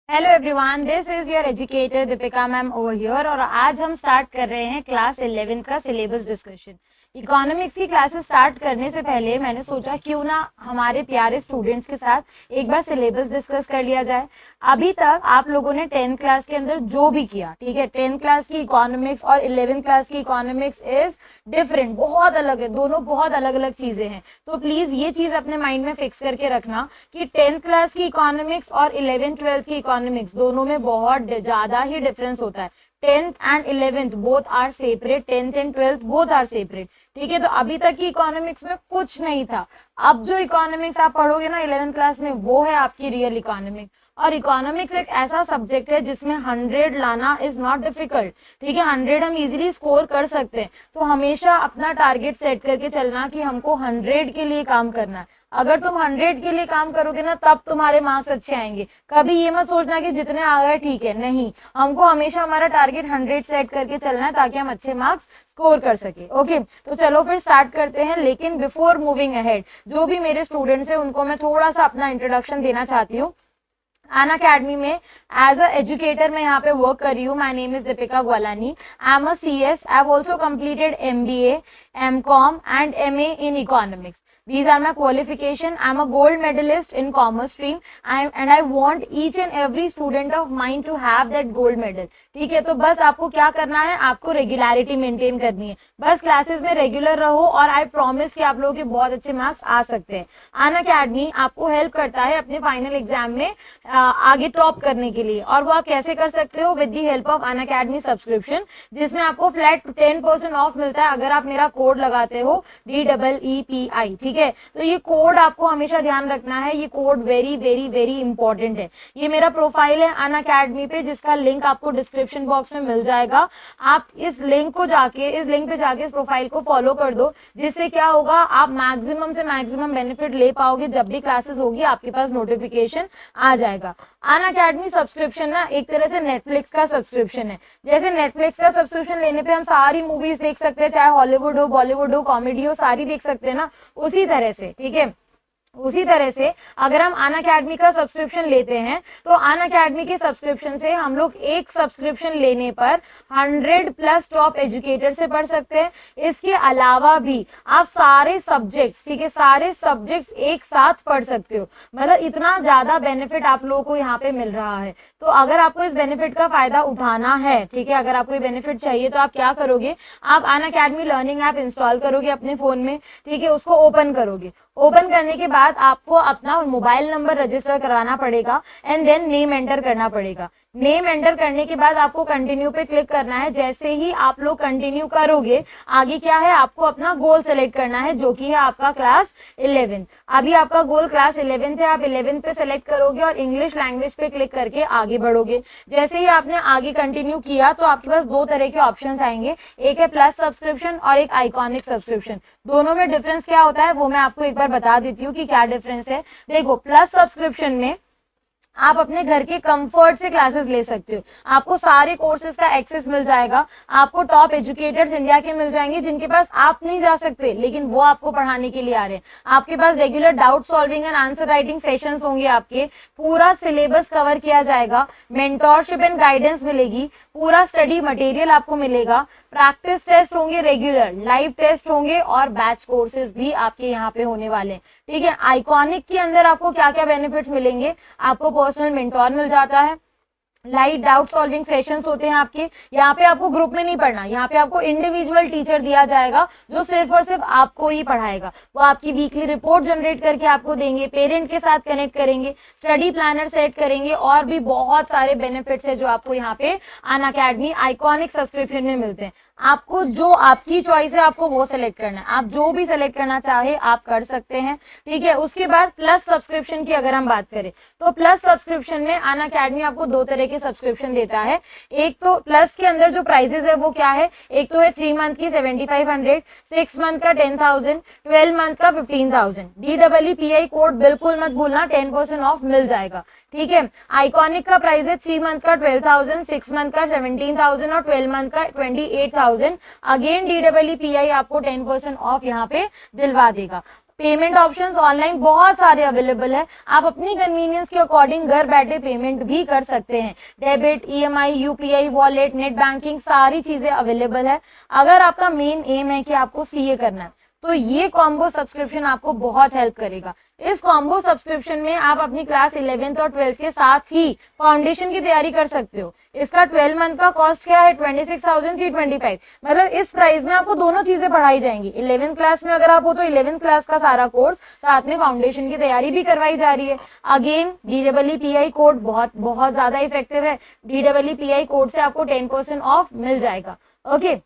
Hello everyone, this is your educator Deepika ma'am over here. और आज हम स्टार्ट कर रहे हैं क्लास 11 का सिलेबस डिस्कशन। इकोनॉमिक्स की क्लासेस स्टार्ट करने से पहले मैंने सोचा क्यों ना हमारे प्यारे स्टूडेंट्स के साथ एक बार सिलेबस डिस्कस कर लिया जाए। अभी तक आप लोगों ने 10th क्लास के अंदर जो भी किया, ठीक है, 10th क्लास की इकोनॉमिक्स और 11th क्लास की इकोनॉमिक्स इज डिफरेंट, बहुत अलग है, दोनों बहुत अलग अलग चीजें हैं। तो प्लीज ये चीज अपने माइंड में फिक्स करके रखना कि 10th क्लास की इकोनॉमिक्स और 11th 12th की इकोनॉमिक्स दोनों में बहुत ज्यादा ही डिफरेंस होता है। 10th and 11th both are separate, 10th and 12th both are separate, ठीक है। तो अभी तक की इकोनॉमिक्स में कुछ नहीं था। अब जो इकोनॉमिक्स आप पढ़ोगे ना 11th क्लास में, वो है आपकी रियल इकोनॉमिक्स। और इकोनॉमिक्स एक ऐसा सब्जेक्ट है जिसमें 100 लाना इज नॉट डिफिकल्ट, ठीक है। 100 हम इजीली स्कोर कर सकते हैं। तो हमेशा अपना टारगेट सेट करके चलना कि हमको 100 के लिए काम करना है। अगर तुम 100 के लिए काम करोगे ना, तब तुम्हारे मार्क्स अच्छे आएंगे। कभी ये मत सोचना कि जितने आ गए ठीक है, नहीं, हमको हमेशा हमारा टारगेट 100 सेट करके चलना है ताकि हम अच्छे मार्क्स स्कोर कर सके। ओके, तो चलो फिर स्टार्ट करते हैं। लेकिन बिफोर मूविंग अहेड, जो भी मेरे स्टूडेंट्स हैं उनको मैं थोड़ा सा अपना इंट्रोडक्शन देना चाहती हूँ। अनअकैडमी में एज अ एजुकेटर मैं यहाँ पे वर्क कर रही हूँ। My name is Deepika Gwalani. I am a CS। I have also completed MBA, MCOM and MA in economics. These are my qualification. I am a gold medalist in commerce stream and I want each and every student of mine to have that gold medal. ठीक है, तो बस आपको क्या करना है, आपको regularity maintain करनी है। बस क्लासेस में रेगुलर रहो और आई प्रॉमिस कि आप लोगों के बहुत अच्छे मार्क्स आ सकते हैं। अनअकैडमी आपको हेल्प करता है अपने फाइनल एग्जाम में आगे टॉप करने के लिए। और वो आप कैसे कर सकते हो, with the help of Unacademy subscription, जिसमें आपको फ्लैट 10% ऑफ मिलता है अगर आप मेरा कोड लगाते हो DEEPI, ठीक है। तो ये कोड आपको हमेशा ध्यान रखना है, ये code very very very important है। ये मेरा प्रोफाइल है अनअकैडमी पे, जिसका लिंक आपको डिस्क्रिप्शन बॉक्स में मिल जाएगा। आप इस लिंक पे जाके इस प्रोफाइल को फॉलो कर दो, जिससे क्या होगा, आप मैक्सिमम से मैक्सिमम बेनिफिट ले पाओगे। जब भी क्लासेस होगी आपके पास नोटिफिकेशन आ जाएगा। अनअकैडमी सब्सक्रिप्शन ना एक तरह से नेटफ्लिक्स का सब्सक्रिप्शन है। जैसे नेटफ्लिक्स का सब्सक्रिप्शन लेने पे हम सारी मूवीज देख सकते हैं, चाहे हॉलीवुड हो, बॉलीवुड हो, कॉमेडी हो, सारी देख सकते हैं ना, उसी तरह से, ठीक है। उसी तरह से अगर हम अनअकैडमी का सब्सक्रिप्शन लेते हैं तो अनअकैडमी के सब्सक्रिप्शन से हम लोग एक सब्सक्रिप्शन लेने पर 100+ टॉप एजुकेटर से पढ़ सकते हैं। इसके अलावा भी आप सारे सब्जेक्ट्स, ठीक है, सारे सब्जेक्ट्स एक साथ पढ़ सकते हो। मतलब इतना ज्यादा बेनिफिट आप लोगों को यहाँ पे मिल रहा है। तो अगर आपको इस बेनिफिट का फायदा उठाना है, ठीक है, अगर आपको ये बेनिफिट चाहिए तो आप क्या करोगे, आप अनअकैडमी लर्निंग ऐप इंस्टॉल करोगे अपने फोन में, ठीक है, उसको ओपन करोगे। ओपन करने के बाद आपको अपना मोबाइल नंबर रजिस्टर कराना पड़ेगा एंड देन नेम एंटर करना पड़ेगा। नेम एंटर करने के बाद आपको कंटिन्यू पे क्लिक करना है। जैसे ही आप लोग कंटिन्यू करोगे, आगे क्या है, आपको अपना गोल सेलेक्ट करना है, जो कि है आपका क्लास 11। अभी आपका गोल क्लास 11 है, आप 11 पे सेलेक्ट करोगे और इंग्लिश लैंग्वेज पे क्लिक करके आगे बढ़ोगे। जैसे ही आपने आगे कंटिन्यू किया तो आपके पास दो तरह के ऑप्शन आएंगे, एक है प्लस सब्सक्रिप्शन और एक आइकॉनिक सब्सक्रिप्शन। दोनों में डिफरेंस क्या होता है वो मैं आपको एक बार बता देती हूँ कि क्या डिफरेंस है। देखो, प्लस सब्सक्रिप्शन में आप अपने घर के कंफर्ट से क्लासेस ले सकते हो। आपको सारे कोर्सेज का एक्सेस मिल जाएगा। आपको टॉप एजुकेटर्स इंडिया के मिल जाएंगे जिनके पास आप नहीं जा सकते, लेकिन वो आपको पढ़ाने के लिए आ रहे हैं। आपके पास regular doubt solving and answer writing sessions होंगे, आपके पूरा सिलेबस कवर किया जाएगा, मेंटोरशिप एंड गाइडेंस मिलेगी, पूरा स्टडी मटेरियल आपको मिलेगा, प्रैक्टिस टेस्ट होंगे, रेगुलर लाइव टेस्ट होंगे और बैच कोर्सेज भी आपके यहाँ पे होने वाले हैं, ठीक है। आइकॉनिक के अंदर आपको क्या क्या बेनिफिट्स मिलेंगे, आपको पर्सनल मेंटोर मिल जाता है, लाइट डाउट सॉल्विंग सेशंस होते हैं आपके। यहाँ पे आपको ग्रुप में नहीं पढ़ना, यहाँ पे आपको इंडिविजुअल टीचर दिया जाएगा जो सिर्फ और सिर्फ आपको ही पढ़ाएगा। वो आपकी वीकली रिपोर्ट जनरेट करके आपको देंगे, पेरेंट के साथ कनेक्ट करेंगे, स्टडी प्लानर सेट करेंगे और भी बहुत सारे बेनिफिट्स है जो आपको यहाँ पे अनअकैडमी आइकॉनिक सब्सक्रिप्शन में मिलते हैं। आपको जो आपकी चॉइस है आपको वो सिलेक्ट करना है, आप जो भी सिलेक्ट करना चाहे आप कर सकते हैं, ठीक है। उसके बाद प्लस सब्सक्रिप्शन की अगर हम बात करें तो प्लस सब्सक्रिप्शन में अनअकैडमी आपको दो तरह के सब्सक्रिप्शन देता है। एक तो प्लस के अंदर जो प्राइजेस है वो क्या है, एक तो है 3 मंथ की 7500, 6 मंथ का 10,000, 12 मंथ का 15,000। DEEPI कोड बिल्कुल मत भूलना, 10% ऑफ मिल जाएगा, ठीक है। आइकॉनिक का प्राइस है 3 मंथ का 12,000, 6 मंथ का 17,000 और 12 मंथ का 28,000। अगेन DEEPI आपको 10% ऑफ यहाँ पे दिलवा देगा। पेमेंट ऑप्शंस ऑनलाइन बहुत सारे अवेलेबल है, आप अपनी कन्वीनियंस के अकॉर्डिंग घर बैठे पेमेंट भी कर सकते हैं। Debit, EMI, UPI, wallet, net banking, सारी चीजें अवेलेबल है। अगर आपका मेन एम है कि आपको सीए करना है तो ये कॉम्बो सब्सक्रिप्शन आपको बहुत हेल्प करेगा। इस कॉम्बो सब्सक्रिप्शन में आप अपनी क्लास 11th और 12th के साथ ही फाउंडेशन की तैयारी कर सकते हो। इसका 12 मंथ का कॉस्ट क्या है, 26,325। मतलब इस प्राइस में आपको दोनों चीजें पढ़ाई जाएंगी। 11th क्लास में अगर आप हो तो 11th क्लास का सारा कोर्स, साथ में फाउंडेशन की तैयारी भी करवाई जा रही है। अगेन DEEPI कोड बहुत ज्यादा इफेक्टिव है। DEEPI कोड से आपको 10% ऑफ मिल जाएगा। ओके,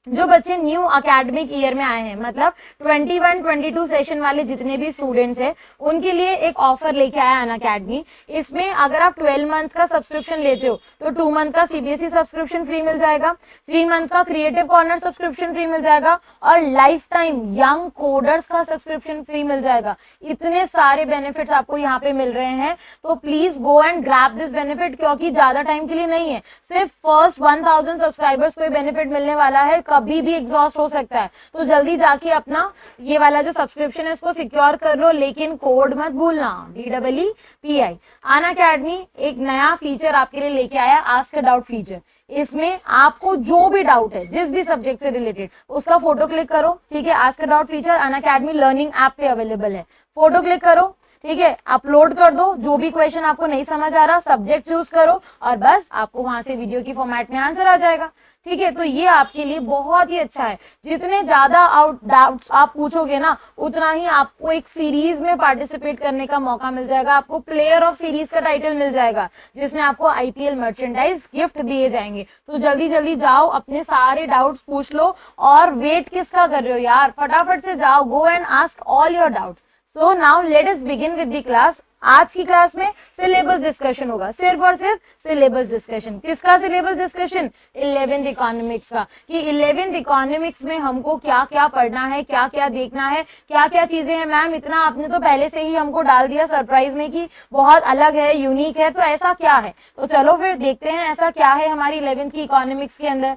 जो बच्चे न्यू अकेडमिक ईयर में आए हैं, मतलब 21-22 सेशन वाले जितने भी स्टूडेंट्स हैं, उनके लिए एक ऑफर लेके आया अनअकैडमी। इसमें अगर आप 12 मंथ का सब्सक्रिप्शन लेते हो तो 2 मंथ का सीबीएसई सब्सक्रिप्शन फ्री मिल जाएगा, 3 मंथ का क्रिएटिव कॉर्नर सब्सक्रिप्शन फ्री मिल जाएगा और लाइफ टाइम यंग कोडर्स का सब्सक्रिप्शन फ्री मिल जाएगा। इतने सारे बेनिफिट्स आपको यहाँ पे मिल रहे हैं, तो please go and grab this benefit, क्योंकि ज्यादा टाइम के लिए नहीं है, सिर्फ फर्स्ट 1000 सब्सक्राइबर्स को बेनिफिट मिलने वाला है, कभी भी एग्जॉस्ट हो सकता है। तो जल्दी जाके अपना ये वाला जो सब्सक्रिप्शन है इसको सिक्योर कर लो, लेकिन कोड मत भूलना, DEEPI। अनअकैडमी एक नया फीचर आपके लिए लेके आया, आस्क अ डाउट फीचर। इसमें आपको जो भी डाउट है, जिस भी सब्जेक्ट से रिलेटेड, उसका फोटो क्लिक करो, ठीक है। Ask a doubt feature Unacademy learning app पे अवेलेबल है। फोटो क्लिक करो, ठीक है, अपलोड कर दो, जो भी क्वेश्चन आपको नहीं समझ आ रहा, सब्जेक्ट चूज करो और बस आपको वहां से वीडियो की फॉर्मेट में आंसर आ जाएगा, ठीक है। तो ये आपके लिए बहुत ही अच्छा है। जितने ज्यादा डाउट्स आप पूछोगे ना, उतना ही आपको एक सीरीज में पार्टिसिपेट करने का मौका मिल जाएगा, आपको प्लेयर ऑफ सीरीज का टाइटल मिल जाएगा, जिसमें आपको IPL मर्चेंडाइज गिफ्ट दिए जाएंगे। तो जल्दी जल्दी जाओ, अपने सारे डाउट्स पूछ लो, और वेट किसका कर रहे हो यार, फटाफट से जाओ, go and ask all your doubts. So now let us begin with the class. आज की क्लास में सिलेबस डिस्कशन होगा, सिर्फ और सिर्फ सिलेबस डिस्कशन। किसका सिलेबस डिस्कशन? 11th इकोनॉमिक्स का, कि 11th इकोनॉमिक्स में हमको क्या क्या पढ़ना है, क्या क्या देखना है, क्या क्या चीजें हैं। मैम इतना आपने तो पहले से ही हमको डाल दिया सरप्राइज में कि बहुत अलग है, यूनिक है, तो ऐसा क्या है? तो चलो फिर देखते हैं ऐसा क्या है हमारी 11th की इकोनॉमिक्स के अंदर,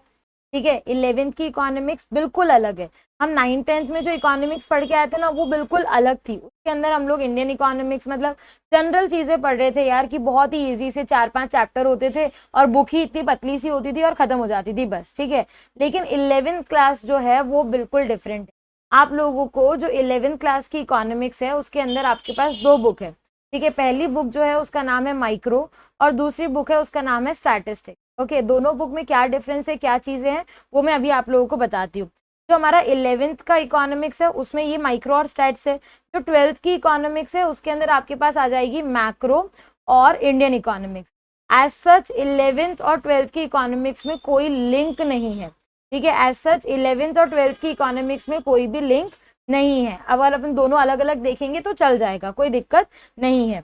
ठीक है। 11th की इकोनॉमिक्स बिल्कुल अलग है। हम 9th-10th में जो इकोनॉमिक्स पढ़ के आए थे ना, वो बिल्कुल अलग थी। उसके अंदर हम लोग इंडियन इकोनॉमिक्स मतलब जनरल चीजें पढ़ रहे थे यार, कि बहुत ही इजी से 4-5 चैप्टर होते थे और बुक ही इतनी पतली सी होती थी और खत्म हो जाती थी बस, ठीक है। लेकिन 11th क्लास जो है वो बिल्कुल डिफरेंट है। आप लोगों को जो 11th क्लास की इकोनॉमिक्स है, उसके अंदर आपके पास 2 बुक है, ठीक है। पहली बुक जो है उसका नाम है माइक्रो और दूसरी बुक है उसका नाम है स्टैटिस्टिक। ओके, दोनों बुक में क्या डिफरेंस है, क्या चीजें हैं, वो मैं अभी आप लोगों को बताती हूँ। जो हमारा 11th का इकोनॉमिक्स है उसमें ये माइक्रो और स्टैट्स है। जो 12th की इकोनॉमिक्स है उसके अंदर आपके पास आ जाएगी मैक्रो और Indian economics. As such 11th और 12th की इकोनॉमिक्स में कोई लिंक नहीं है, ठीक है। एज सच 11th और 12th की इकोनॉमिक्स में कोई भी लिंक नहीं है। अगर अपन दोनों अलग अलग देखेंगे तो चल जाएगा, कोई दिक्कत नहीं है।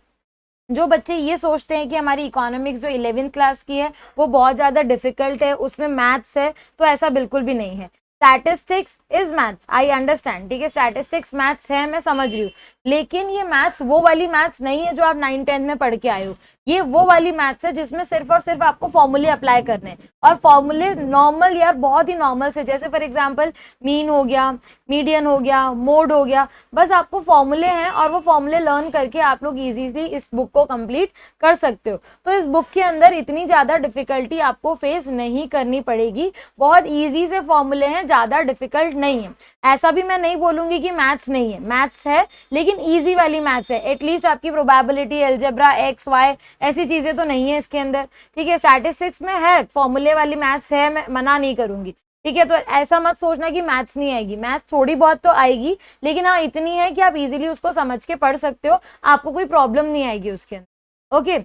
जो बच्चे ये सोचते हैं कि हमारी इकोनॉमिक्स जो 11th क्लास की है वो बहुत ज़्यादा डिफिकल्ट है, उसमें मैथ्स है, तो ऐसा बिल्कुल भी नहीं है। Statistics is maths, I understand, ठीक है। स्टैटिस्टिक्स मैथ्स है, मैं समझ रही हूँ, लेकिन ये मैथ्स वो वाली मैथ्स नहीं है जो आप 9th-10th में पढ़ के आए हो। ये वो वाली मैथ्स है जिसमें सिर्फ और सिर्फ आपको फॉर्मूले अप्लाई करने हैं, और फॉर्मूले नॉर्मल यार, बहुत ही नॉर्मल से, जैसे फॉर एग्जांपल मीन हो गया, मीडियन हो गया, मोड हो गया, बस आपको फॉर्मूले हैं और वो फॉर्मूले लर्न करके आप लोग इजीली इस बुक को कंप्लीट कर सकते हो। तो इस बुक के अंदर इतनी ज़्यादा डिफिकल्टी आपको फेस नहीं करनी पड़ेगी, बहुत ईजी से फॉर्मूले हैं, ज़्यादा डिफिकल्ट नहीं है। ऐसा भी मैं नहीं बोलूँगी कि मैथ्स नहीं है, मैथ्स है लेकिन ईजी वाली मैथ्स है। एटलीस्ट आपकी प्रोबेबिलिटी, अलजेब्रा, एक्स वाई, ऐसी चीज़ें तो नहीं है इसके अंदर, ठीक है। स्टैटिस्टिक्स में है, फॉर्मूले वाली मैथ्स है, मैं मना नहीं करूँगी, ठीक है। तो ऐसा मत सोचना कि मैथ्स नहीं आएगी, मैथ्स थोड़ी बहुत तो आएगी, लेकिन हाँ इतनी है कि आप इजीली उसको समझ के पढ़ सकते हो, आपको कोई प्रॉब्लम नहीं आएगी उसके अंदर। ओके,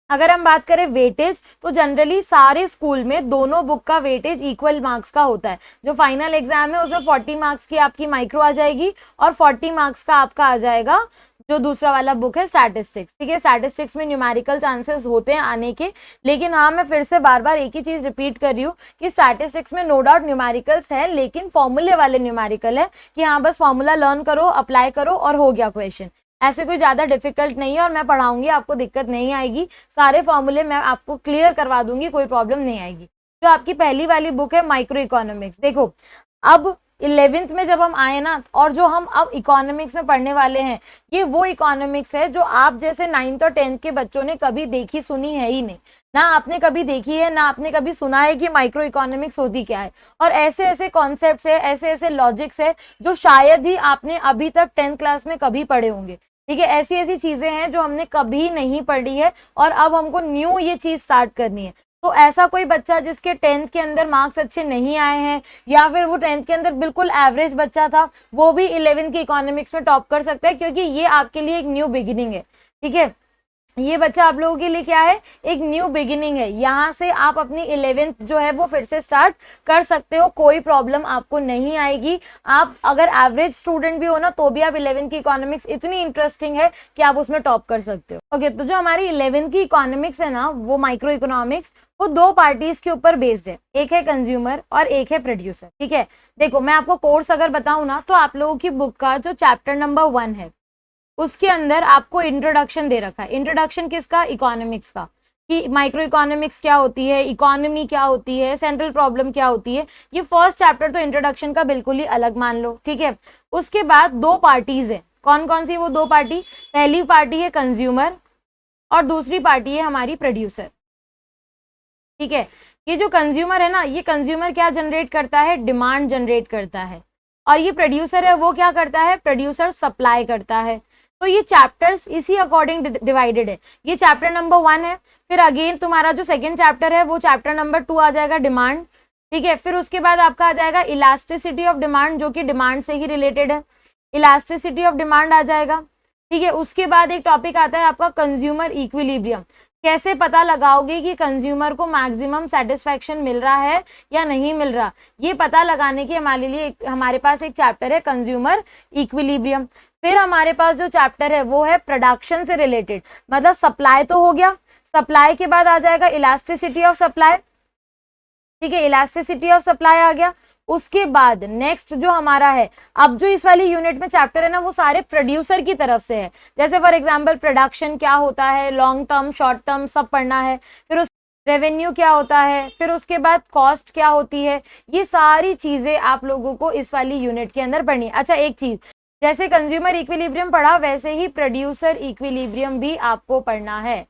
अगर हम बात करें वेटेज, तो जनरली सारे स्कूल में दोनों बुक का वेटेज इक्वल मार्क्स का होता है। जो फाइनल एग्जाम है उसमें 40 मार्क्स की आपकी माइक्रो आ जाएगी और 40 मार्क्स का आपका आ जाएगा जो दूसरा वाला बुक है स्टैटिस्टिक्स, ठीक है। स्टैटिस्टिक्स में न्यूमेरिकल चांसेस होते हैं आने के, लेकिन हाँ मैं फिर से बार बार एक ही चीज रिपीट कर रही हूँ कि स्टैटिस्टिक्स में नो डाउट न्यूमेरिकल्स है, लेकिन फॉर्मूले वाले न्यूमेरिकल है, कि हाँ बस फॉर्मूला लर्न करो, अप्लाई करो और हो गया क्वेश्चन। ऐसे कोई ज़्यादा डिफिकल्ट नहीं है और मैं पढ़ाऊंगी, आपको दिक्कत नहीं आएगी, सारे फॉर्मूले मैं आपको क्लियर करवा दूंगी, कोई प्रॉब्लम नहीं आएगी। जो आपकी पहली वाली बुक है माइक्रो इकोनॉमिक्स, देखो अब 11th में जब हम आए ना, और जो हम अब इकोनॉमिक्स में पढ़ने वाले हैं, ये वो इकोनॉमिक्स है जो आप जैसे 9th और 10th के बच्चों ने कभी देखी सुनी है ही नहीं। ना आपने कभी देखी है, ना आपने कभी सुना है कि माइक्रो इकोनॉमिक्स होती क्या है। और ऐसे ऐसे कॉन्सेप्ट्स है, ऐसे ऐसे लॉजिक्स है जो शायद ही आपने अभी तक 10th क्लास में कभी पढ़े होंगे। ठीक है, ऐसी ऐसी चीजें हैं जो हमने कभी नहीं पढ़ी है और अब हमको न्यू ये चीज स्टार्ट करनी है। तो ऐसा कोई बच्चा जिसके 10th के अंदर मार्क्स अच्छे नहीं आए हैं, या फिर वो 10th के अंदर बिल्कुल एवरेज बच्चा था, वो भी 11th की इकोनॉमिक्स में टॉप कर सकता है, क्योंकि ये आपके लिए एक न्यू बिगिनिंग है। ठीक है, ये बच्चा आप लोगों के लिए क्या है, एक न्यू बिगिनिंग है। यहाँ से आप अपनी 11th जो है वो फिर से स्टार्ट कर सकते हो, कोई प्रॉब्लम आपको नहीं आएगी। आप अगर एवरेज स्टूडेंट भी हो ना, तो भी आप 11th की इकोनॉमिक्स इतनी इंटरेस्टिंग है कि आप उसमें टॉप कर सकते हो। ओके, तो जो हमारी 11th की इकोनॉमिक्स है ना, वो माइक्रो इकोनॉमिक्स, वो दो पार्टीज के ऊपर बेस्ड है, एक है कंज्यूमर और एक है प्रोड्यूसर। ठीक है, देखो मैं आपको कोर्स अगर बताऊं ना, तो आप लोगों की बुक का जो चैप्टर नंबर 1 है, उसके अंदर आपको इंट्रोडक्शन दे रखा है। इंट्रोडक्शन किसका? इकोनॉमिक्स का, कि माइक्रो इकोनॉमिक्स क्या होती है, इकोनॉमी क्या होती है, सेंट्रल प्रॉब्लम क्या होती है। ये फर्स्ट चैप्टर तो इंट्रोडक्शन का बिल्कुल ही अलग मान लो। ठीक है, उसके बाद दो पार्टीज है, कौन कौन सी वो दो पार्टी? पहली पार्टी है कंज्यूमर और दूसरी पार्टी है हमारी प्रोड्यूसर। ठीक है, ये जो कंज्यूमर है ना, ये कंज्यूमर क्या जनरेट करता है? डिमांड जनरेट करता है। और ये प्रोड्यूसर है, वो क्या करता है? प्रोड्यूसर सप्लाई करता है। तो ये चैप्टर्स इसी अकॉर्डिंग डिवाइडेड है। ये चैप्टर नंबर 1 है। फिर अगेन तुम्हारा जो सेकंड चैप्टर है वो चैप्टर नंबर 2 आ जाएगा, डिमांड। ठीक है, फिर उसके बाद आपका आ जाएगा इलास्टिसिटी ऑफ डिमांड, जो कि डिमांड से ही रिलेटेड है, इलास्टिसिटी ऑफ डिमांड आ जाएगा। ठीक है, उसके बाद एक टॉपिक आता है आपका कंज्यूमर इक्विलिब्रियम। कैसे पता लगाओगे कि कंज्यूमर को मैक्सिमम सेटिस्फैक्शन मिल रहा है या नहीं मिल रहा, ये पता लगाने के हमारे पास एक चैप्टर है कंज्यूमर इक्विलिब्रियम। फिर हमारे पास जो चैप्टर है वो है प्रोडक्शन से रिलेटेड, मतलब सप्लाई तो हो गया, सप्लाई के बाद आ जाएगा इलास्टिसिटी ऑफ सप्लाई। ठीक है, इलास्टिसिटी ऑफ सप्लाई आ गया। उसके बाद नेक्स्ट जो हमारा है, अब जो इस वाली यूनिट में चैप्टर है ना, वो सारे प्रोड्यूसर की तरफ से है। जैसे फॉर एग्जांपल प्रोडक्शन क्या होता है, लॉन्ग टर्म शॉर्ट टर्म सब पढ़ना है। फिर उस रेवेन्यू क्या होता है, फिर उसके बाद कॉस्ट क्या होती है, ये सारी चीजें आप लोगों को इस वाली यूनिट के अंदर पढ़नी है। अच्छा, एक चीज, जैसे कंज्यूमर इक्विलिब्रियम पढ़ा, वैसे ही प्रोड्यूसर इक्विलिब्रियम भी आपको पढ़ना है,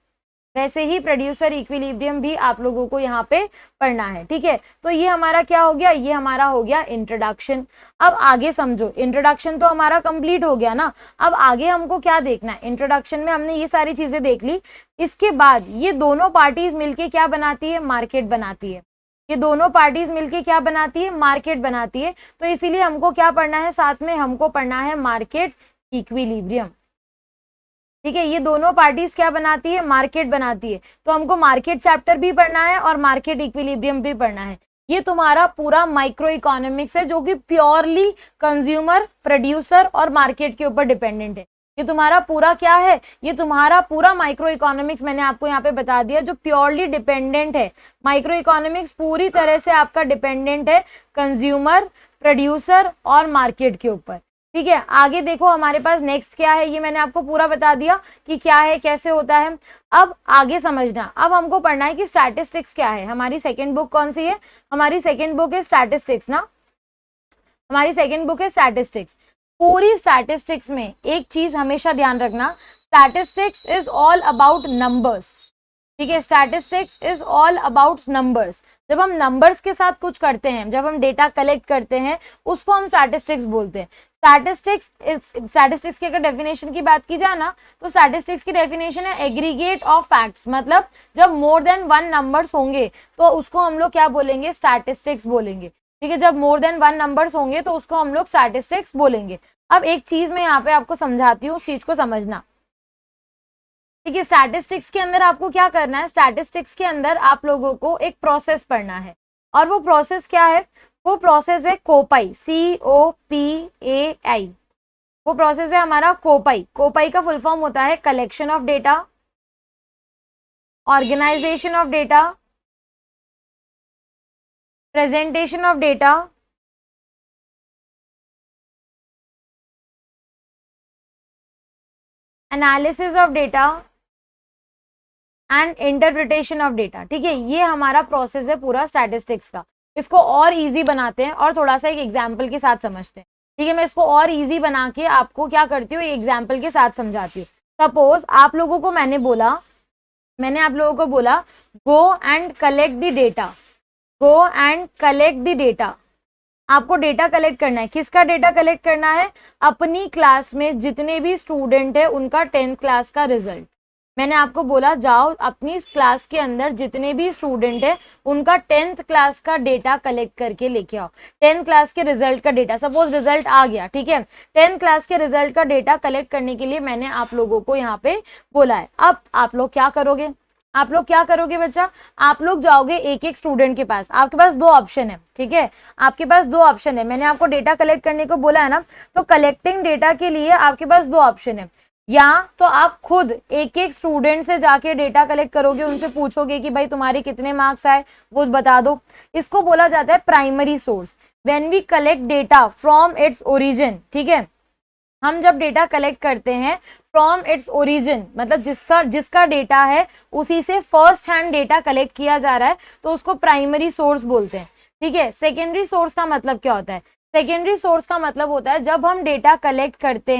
वैसे ही प्रोड्यूसर इक्विलिब्रियम भी आप लोगों को यहाँ पे पढ़ना है। ठीक है, तो ये हमारा क्या हो गया? ये हमारा हो गया इंट्रोडक्शन। अब आगे समझो, इंट्रोडक्शन तो हमारा कंप्लीट हो गया ना, अब आगे हमको क्या देखना है? इंट्रोडक्शन में हमने ये सारी चीजें देख ली, इसके बाद ये दोनों पार्टीज मिलके क्या बनाती है? मार्केट बनाती है। ये दोनों पार्टीज मिलके क्या बनाती है? मार्केट बनाती है। तो इसीलिए हमको क्या पढ़ना है साथ में? हमको पढ़ना है मार्केट इक्विलिब्रियम। ठीक है, ये दोनों पार्टीज क्या बनाती है? मार्केट बनाती है। तो हमको मार्केट चैप्टर भी पढ़ना है और मार्केट इक्विलिब्रियम भी पढ़ना है। ये तुम्हारा पूरा माइक्रो इकोनॉमिक्स है, जो कि प्योरली कंज्यूमर, प्रोड्यूसर और मार्केट के ऊपर डिपेंडेंट है। ये तुम्हारा पूरा क्या है? ये तुम्हारा पूरा माइक्रो इकोनॉमिक्स मैंने आपको यहाँ पे बता दिया, जो प्योरली डिपेंडेंट है। माइक्रो इकोनॉमिक्स पूरी तरह से आपका डिपेंडेंट है कंज्यूमर, प्रोड्यूसर और मार्केट के ऊपर। ठीक है, आगे देखो हमारे पास नेक्स्ट क्या है, ये मैंने आपको पूरा बता दिया कि क्या है, कैसे होता है। अब आगे समझना, अब हमको पढ़ना है कि स्टैटिस्टिक्स क्या है। हमारी सेकंड बुक कौन सी है? हमारी सेकंड बुक है स्टैटिस्टिक्स ना, हमारी सेकंड बुक है स्टैटिस्टिक्स। पूरी स्टैटिस्टिक्स में एक चीज हमेशा ध्यान रखना, statistics is all about numbers. ठीक है, statistics is all about numbers. जब हम नंबर्स के साथ कुछ करते हैं, जब हम डेटा कलेक्ट करते हैं, उसको हम स्टैटिस्टिक्स बोलते हैं। स्टैटिस्टिक्स की अगर डेफिनेशन की बात की जाए ना, तो स्टैटिस्टिक्स की डेफिनेशन है एग्रीगेट ऑफ फैक्ट्स, मतलब जब मोर देन 1 नंबर्स होंगे तो उसको हम लोग क्या बोलेंगे? स्टैटिस्टिक्स बोलेंगे। ठीक है, जब मोर देन 1 नंबर्स होंगे तो उसको हम लोग स्टैटिस्टिक्स बोलेंगे। अब एक चीज मैं यहाँ पे आपको समझाती हूँ, उस चीज को समझना। ठीक है, स्टैटिस्टिक्स के अंदर आपको क्या करना है? स्टैटिस्टिक्स के अंदर आप लोगों को एक प्रोसेस पढ़ना है, और वो प्रोसेस क्या है? वो प्रोसेस है कोपाई, COPAI। वो प्रोसेस है हमारा कोपाई। कोपाई का फुल फॉर्म होता है collection of data, organization of data, presentation of data, analysis of data and interpretation of data. ठीक है, ये हमारा प्रोसेस है पूरा स्टैटिस्टिक्स का। इसको और इजी बनाते हैं और थोड़ा सा एक एग्जाम्पल के साथ समझते हैं। ठीक है, मैं इसको और इजी बना के आपको क्या करती हूँ, एग्जाम्पल के साथ समझाती हूँ। सपोज आप लोगों को मैंने आप लोगों को बोला go and collect the data, go and collect the data. आपको डेटा कलेक्ट करना है। किसका डेटा कलेक्ट करना है? अपनी क्लास में जितने भी स्टूडेंट है उनका 10th क्लास का रिजल्ट। मैंने आपको बोला जाओ अपनी क्लास के अंदर जितने भी स्टूडेंट है उनका 10th क्लास का डेटा कलेक्ट करके लेके आओ। 10th क्लास के रिजल्ट का डेटा, सपोज रिजल्ट आ गया, ठीक है, 10th क्लास के रिजल्ट का डेटा कलेक्ट करने के लिए मैंने आप लोगों को यहाँ पे बोला है। अब आप लोग क्या करोगे? आप लोग क्या करोगे बच्चा? आप लोग जाओगे एक एक स्टूडेंट के पास। आपके पास दो ऑप्शन है, ठीक है, आपके पास दो ऑप्शन है। मैंने आपको डेटा कलेक्ट करने को बोला है ना, तो कलेक्टिंग डेटा के लिए आपके पास दो ऑप्शन है। या तो आप खुद एक एक स्टूडेंट से जाके डेटा कलेक्ट करोगे, उनसे पूछोगे कि भाई तुम्हारे कितने मार्क्स आए, वो बता दो। इसको बोला जाता है primary source. When we collect data from its origin, ठीक है, हम जब डेटा कलेक्ट करते हैं फ्रॉम इट्स ओरिजिन, मतलब जिसका डेटा है उसी से फर्स्ट हैंड डेटा कलेक्ट किया जा रहा है, तो उसको प्राइमरी सोर्स बोलते हैं। ठीक है, सेकेंडरी सोर्स का मतलब क्या होता है? सेकेंडरी सोर्स का मतलब होता है जब हम डेटा कलेक्ट करते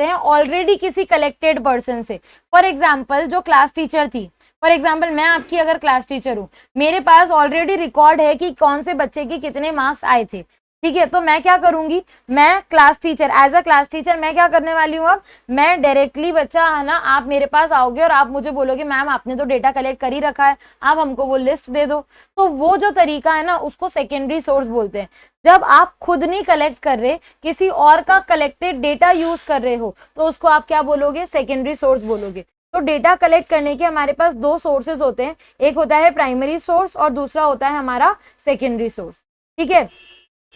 हैं ऑलरेडी किसी कलेक्टेड पर्सन से। फॉर एग्जाम्पल जो क्लास टीचर थी, फॉर एग्जाम्पल मैं आपकी अगर क्लास टीचर हूँ, मेरे पास ऑलरेडी रिकॉर्ड है कि कौन से बच्चे के कितने मार्क्स आए थे। ठीक है, तो मैं क्या करूंगी, मैं class teacher, as a class teacher मैं क्या करने वाली हूँ, अब मैं डायरेक्टली बच्चा है ना, आप मेरे पास आओगे और आप मुझे बोलोगे मैम आपने तो डेटा कलेक्ट कर ही रखा है, आप हमको वो लिस्ट दे दो। तो वो जो तरीका है ना, उसको सेकेंडरी सोर्स बोलते हैं। जब आप खुद नहीं कलेक्ट कर रहे, किसी और का कलेक्टेड डेटा यूज कर रहे हो, तो उसको आप क्या बोलोगे? सेकेंडरी सोर्स बोलोगे। तो डेटा कलेक्ट करने के हमारे पास दो सोर्सेज होते हैं, एक होता है प्राइमरी सोर्स और दूसरा होता है हमारा सेकेंडरी सोर्स। ठीक है,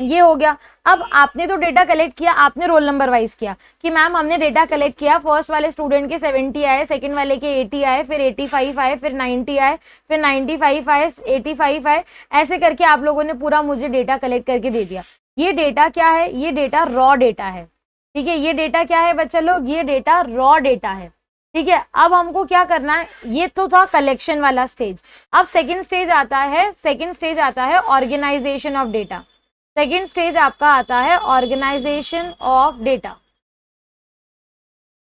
ये हो गया। अब आपने तो डेटा कलेक्ट किया, आपने रोल नंबर वाइज किया कि मैम हमने डेटा कलेक्ट किया, फर्स्ट वाले स्टूडेंट के 70 आए, सेकंड वाले के 80 आए, फिर 85 आए, फिर 90 आए, फिर 95 आए, 85 आए, ऐसे करके आप लोगों ने पूरा मुझे डेटा कलेक्ट करके दे दिया। ये डेटा क्या है? ये डेटा रॉ डेटा है। ठीक है, ये डेटा क्या है बच्चा लोग? ये डेटा रॉ डेटा है। ठीक है, अब हमको क्या करना है? ये तो था कलेक्शन वाला स्टेज। अब सेकेंड स्टेज आता है organization of data. Second stage आपका आता है organization of data.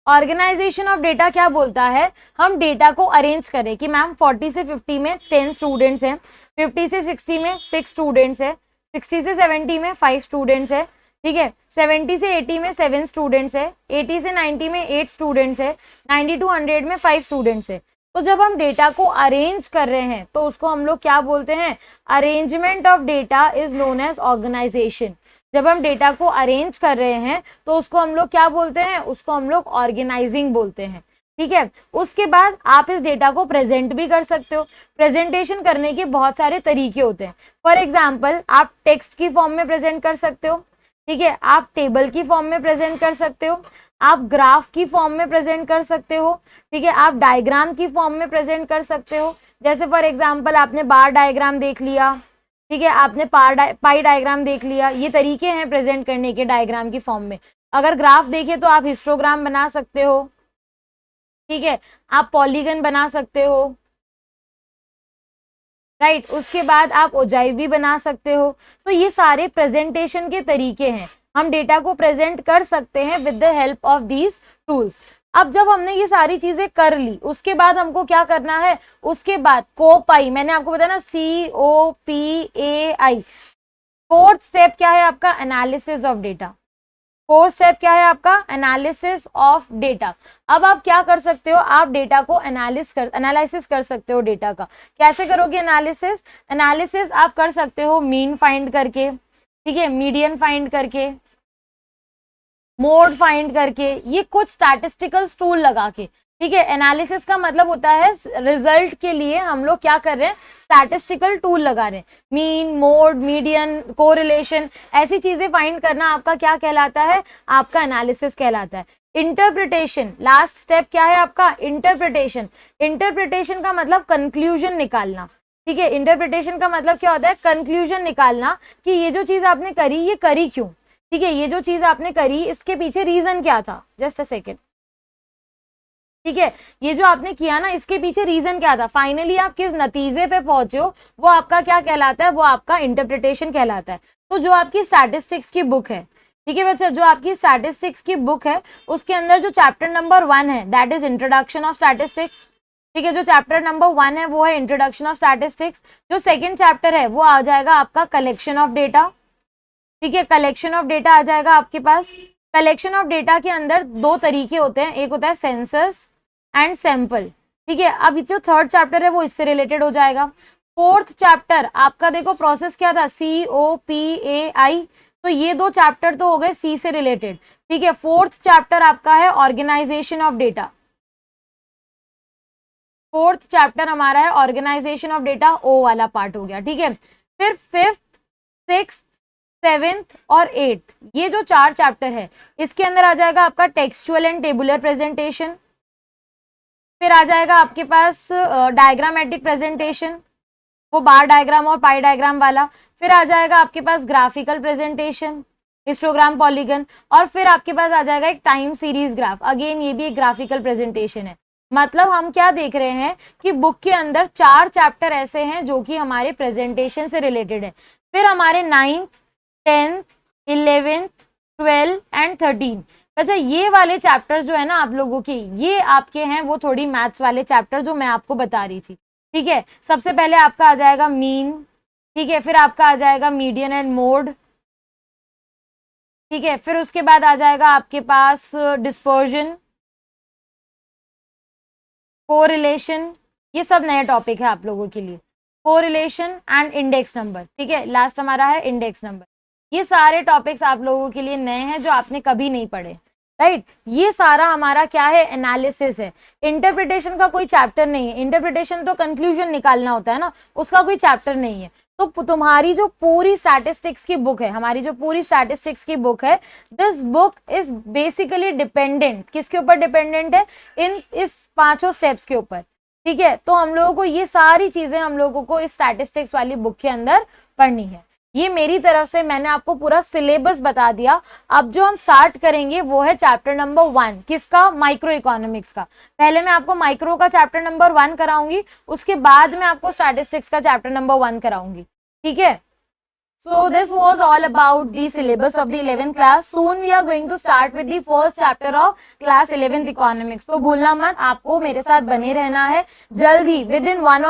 Organization of data क्या बोलता है? हम डेटा को अरेंज करें कि मैम 40 से 50 में 10 स्टूडेंट्स हैं, 50 से 60 में 6 स्टूडेंट्स हैं, 60 से 70 में 5 स्टूडेंट्स हैं, ठीक है, 70 से 80 में 7 स्टूडेंट्स है, 80 से 90 में 8 स्टूडेंट्स है, 90 to 100 में 5 स्टूडेंट्स है। तो जब हम डेटा को अरेंज कर रहे हैं तो उसको हम लोग क्या बोलते हैं? Arrangement of data is known as organization. जब हम डेटा को अरेंज कर रहे हैं तो उसको हम लोग क्या बोलते हैं? उसको हम लोग ऑर्गेनाइजिंग बोलते हैं। ठीक है, उसके बाद आप इस डेटा को प्रेजेंट भी कर सकते हो। प्रेजेंटेशन करने के बहुत सारे तरीके होते हैं। फॉर एग्जाम्पल आप टेक्स्ट की फॉर्म में प्रेजेंट कर सकते हो, ठीक है, आप टेबल की फॉर्म में प्रेजेंट कर सकते हो, आप ग्राफ की फॉर्म में प्रेजेंट कर सकते हो, ठीक है, आप डायग्राम की फॉर्म में प्रेजेंट कर सकते हो। जैसे फॉर एग्जांपल आपने बार डायग्राम देख लिया, ठीक है, आपने पाई डायग्राम देख लिया, ये तरीके हैं प्रेजेंट करने के डायग्राम की फॉर्म में। अगर ग्राफ देखे तो आप हिस्टोग्राम बना सकते हो, ठीक है, आप पॉलीगन बना सकते हो, राइट, उसके बाद आप ओजाइव भी बना सकते हो। तो ये सारे प्रेजेंटेशन के तरीके हैं, हम डेटा को प्रेजेंट कर सकते हैं with the help of these tools. अब जब हमने ये सारी चीजें कर ली, उसके बाद हमको क्या करना है? उसके बाद कोपाई, मैंने आपको बताया ना, COPAI। फोर्थ स्टेप क्या है आपका? Analysis of data. Fourth step क्या है आपका? Analysis of data. अब आप क्या कर सकते हो? आप डेटा को एनालिसिस कर सकते हो। डेटा का कैसे करोगे एनालिसिस आप कर सकते हो मीन फाइंड करके, ठीक है, मीडियन फाइंड करके, मोड फाइंड करके, ये कुछ स्टैटिस्टिकल टूल लगा के। ठीक है, एनालिसिस का मतलब होता है रिजल्ट के लिए हम लोग क्या कर रहे हैं? स्टैटिस्टिकल टूल लगा रहे हैं। मीन, मोड, मीडियन, कोरिलेशन, ऐसी चीजें फाइंड करना आपका क्या कहलाता है? आपका एनालिसिस कहलाता है। इंटरप्रिटेशन, लास्ट स्टेप क्या है आपका? इंटरप्रिटेशन। इंटरप्रिटेशन का मतलब कंक्लूजन निकालना। ठीक है, इंटरप्रिटेशन का मतलब क्या होता है? कंक्लूजन निकालना कि ये जो चीज आपने करी, ये करी क्यों? ठीक है, ये जो चीज आपने करी इसके पीछे रीजन क्या था? Just a second. ठीक है, ये जो आपने किया ना, इसके पीछे रीजन क्या था, फाइनली आप किस नतीजे पे पहुंचे हो, वो आपका क्या कहलाता है, वो आपका इंटरप्रिटेशन कहलाता है। तो जो आपकी स्टैटिस्टिक्स की बुक है, ठीक है बच्चा, जो आपकी स्टैटिस्टिक्स की बुक है उसके अंदर जो चैप्टर नंबर 1 है that is introduction of statistics. ठीक है, जो चैप्टर नंबर 1 है वो है इंट्रोडक्शन ऑफ स्टैटिस्टिक्स। जो सेकंड चैप्टर है वो आ जाएगा आपका कलेक्शन ऑफ डेटा। ठीक है, कलेक्शन ऑफ डेटा आ जाएगा आपके पास। कलेक्शन ऑफ डेटा के अंदर दो तरीके होते हैं, एक होता है सेंसस एंड सैंपल। ठीक है, अब जो थर्ड चैप्टर है वो इससे रिलेटेड हो जाएगा। फोर्थ चैप्टर आपका देखो प्रोसेस क्या था, COPAI, तो ये दो चैप्टर तो हो गए सी से रिलेटेड। ठीक है, फोर्थ चैप्टर आपका है organization of data. Fourth chapter हमारा है ऑर्गेनाइजेशन ऑफ डेटा, ओ वाला पार्ट हो गया। ठीक है, फिर फिफ्थ, सिक्स्थ, सेवेंथ और एट्थ, ये जो 4 चैप्टर है इसके अंदर आ जाएगा आपका टेक्सचुअल एंड टेबुलर प्रेजेंटेशन। फिर आ जाएगा आपके पास डायग्रामेटिक प्रेजेंटेशन, वो बार डायग्राम और पाई डायग्राम वाला। फिर आ जाएगा आपके पास ग्राफिकल प्रेजेंटेशन, हिस्टोग्राम, पॉलीगन, और फिर आपके पास आ जाएगा एक टाइम सीरीज ग्राफ, अगेन ये भी एक ग्राफिकल प्रेजेंटेशन है। मतलब हम क्या देख रहे हैं कि बुक के अंदर 4 चैप्टर ऐसे हैं जो कि हमारे प्रेजेंटेशन से रिलेटेड है। फिर हमारे 9th, 10th, 11th, 12 एंड 13, अच्छा ये वाले चैप्टर्स जो है ना आप लोगों के, ये आपके हैं वो थोड़ी मैथ्स वाले चैप्टर जो मैं आपको बता रही थी। ठीक है, सबसे पहले आपका आ जाएगा मीन। ठीक है, फिर आपका आ जाएगा मीडियन एंड मोड। ठीक है, फिर उसके बाद आ जाएगा आपके पास डिस्पर्जन, कोरिलेशन, ये सब नए टॉपिक है आप लोगों के लिए, कोरिलेशन एंड इंडेक्स नंबर। ठीक है, लास्ट हमारा है इंडेक्स नंबर। ये सारे टॉपिक्स आप लोगों के लिए नए हैं जो आपने कभी नहीं पढ़े, राइट। ये सारा हमारा क्या है, एनालिसिस है। इंटरप्रिटेशन का कोई चैप्टर नहीं है, इंटरप्रिटेशन तो कंक्लूजन निकालना होता है ना, उसका कोई चैप्टर नहीं है। तो तुम्हारी जो पूरी स्टैटिस्टिक्स की बुक है, हमारी जो पूरी स्टैटिस्टिक्स की बुक है, this book is basically dependent, किसके ऊपर डिपेंडेंट है, इस 5 स्टेप्स के ऊपर। ठीक है, तो हम लोगों को ये सारी चीजें हम लोगों को इस स्टैटिस्टिक्स वाली बुक के अंदर पढ़नी है। ये मेरी तरफ से मैंने आपको पूरा सिलेबस बता दिया। अब जो हम स्टार्ट करेंगे वो है चैप्टर नंबर 1, किसका, माइक्रो इकोनॉमिक्स का। पहले मैं आपको माइक्रो का चैप्टर नंबर 1 कराऊंगी, उसके बाद मैं आपको स्टैटिस्टिक्स का चैप्टर नंबर 1 कराऊंगी। ठीक है, so this was all about the syllabus of the 11th class. Soon we are going to start with the first chapter of class 11th economics. तो भूलना मत, आपको मेरे साथ बने रहना है। जल्दी within 1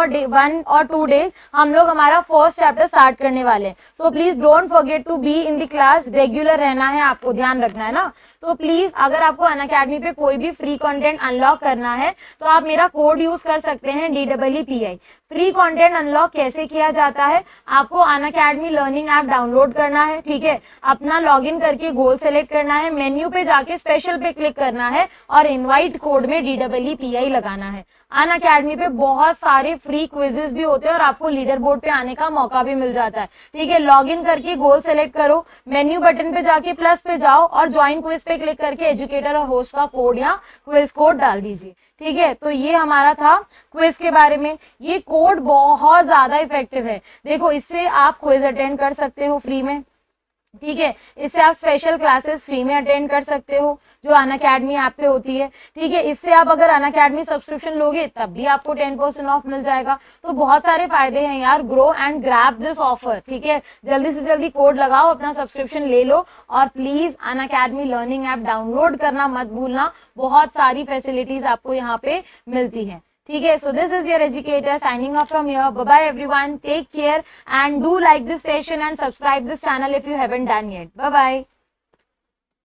or 2 days हम लोग हमारा फर्स्ट चैप्टर स्टार्ट करने वाले हैं। So please don't forget to be in the class, regular रहना है, आपको ध्यान रखना है ना। तो प्लीज अगर आपको अनअकैडमी पे कोई भी फ्री कंटेंट अनलॉक करना है तो आप मेरा कोड यूज कर सकते हैं DEEPI। फ्री कंटेंट अनलॉक कैसे किया जाता है, आपको अनअकैडमी लर्निंग ऐप डाउनलोड करना है। ठीक है, अपना लॉगिन करके गोल सेलेक्ट करना है, मेन्यू पे जाके स्पेशल पे क्लिक करना है और इनवाइट कोड में DEEPI लगाना है। अनअकैडमी पे बहुत सारे फ्री क्विजेस भी होते हैं और आपको लीडर बोर्ड पे आने का मौका भी मिल जाता है। ठीक है, लॉगिन करके गोल सेलेक्ट करो, मेन्यू बटन पे जाके प्लस पे जाओ और ज्वाइन क्विज पे क्लिक करके एजुकेटर और होस्ट का कोड या क्विज कोड डाल दीजिए। ठीक है, तो ये हमारा था क्विज के बारे में। ये कोड बहुत ज्यादा इफेक्टिव है, देखो इससे आप क्विज अटेंड कर सकते हो फ्री में। ठीक है, इससे आप स्पेशल क्लासेस फ्री में अटेंड कर सकते हो जो अनअकैडमी ऐप पे होती है। ठीक है, इससे आप अगर अनअकैडमी सब्सक्रिप्शन लोगे तब भी आपको 10% ऑफ मिल जाएगा। तो बहुत सारे फायदे हैं यार, grow and grab this offer. ठीक है, जल्दी से जल्दी कोड लगाओ, अपना सब्सक्रिप्शन ले लो और please Unacademy learning app download करना मत भूलना, बहुत सारी फैसिलिटीज आपको यहाँ पे मिलती है। ठीक है, so this is your educator signing off from here. Bye bye everyone, take care and do like this session and subscribe this channel if you haven't done yet. Bye bye.